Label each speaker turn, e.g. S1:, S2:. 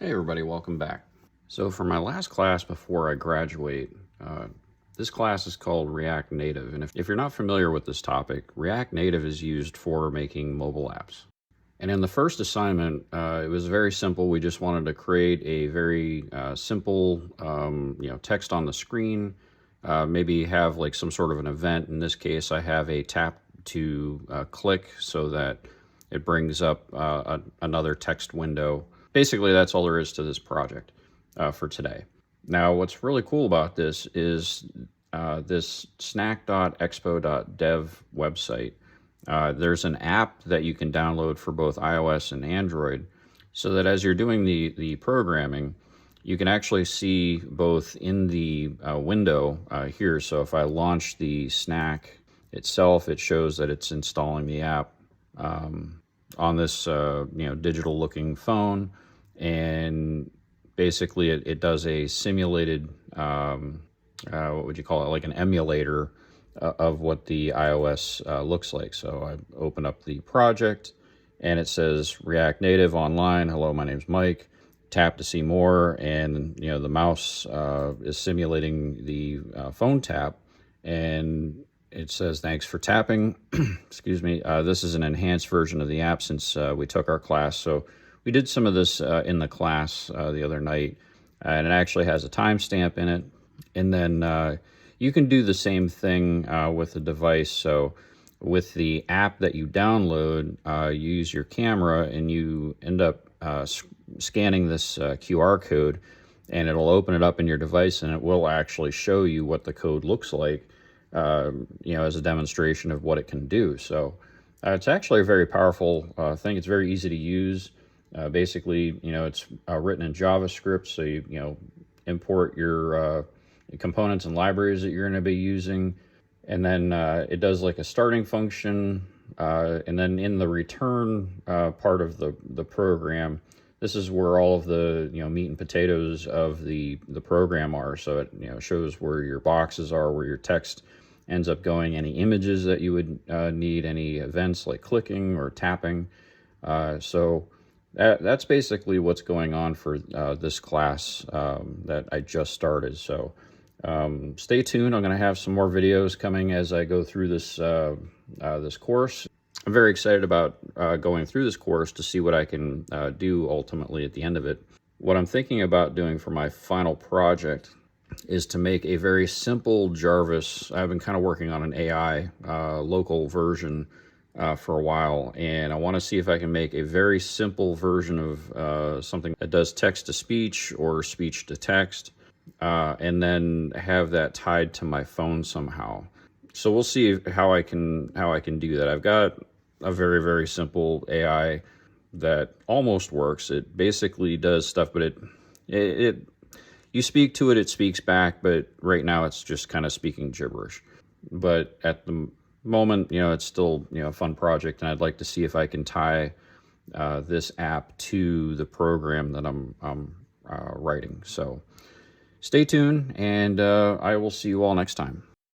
S1: Hey everybody, welcome back. So for my last class before I graduate, this class is called React Native. And if you're not familiar with this topic, React Native is used for making mobile apps. And in the first assignment, it was very simple. We just wanted to create a very simple, text on the screen, maybe have like some sort of an event. In this case, I have a tap to click so that it brings up another text window. Basically, that's all there is to this project for today. Now, what's really cool about this is this snack.expo.dev website. There's an app that you can download for both iOS and Android, so that as you're doing the programming, you can actually see both in the window here. So if I launch the snack itself, it shows that it's installing the app on this digital looking phone, and basically it does a simulated what would you call it, like an emulator of what the iOS looks like. So I open up the project and it says React Native online. Hello, my name's Mike. Tap to see more, and the mouse is simulating the phone tap, and it says thanks for tapping. Excuse me. This is an enhanced version of the app since we took our class. So we did some of this in the class the other night, and it actually has a timestamp in it. And then you can do the same thing with the device. So with the app that you download, you use your camera and you end up scanning this QR code, and it'll open it up in your device, and it will actually show you what the code looks like, as a demonstration of what it can do. So it's actually a very powerful thing. It's very easy to use. Basically, it's written in JavaScript, so you import your components and libraries that you're going to be using, and then it does like a starting function, and then in the return part of the program, this is where all of the meat and potatoes of the program are. So it shows where your boxes are, where your text ends up going, any images that you would need, any events like clicking or tapping. So that's basically what's going on for this class that I just started. So stay tuned. I'm going to have some more videos coming as I go through this this course. I'm very excited about going through this course to see what I can do ultimately at the end of it. What I'm thinking about doing for my final project is to make a very simple Jarvis. I've been kind of working on an AI local version for a while, and I want to see if I can make a very simple version of something that does text to speech or speech to text, and then have that tied to my phone somehow. So we'll see how I can do that. I've got a very, very simple AI that almost works. It basically does stuff, but it you speak to it, it speaks back, but right now it's just kind of speaking gibberish. But at the moment, it's still a fun project, and I'd like to see if I can tie this app to the program that I'm writing. So stay tuned, and I will see you all next time.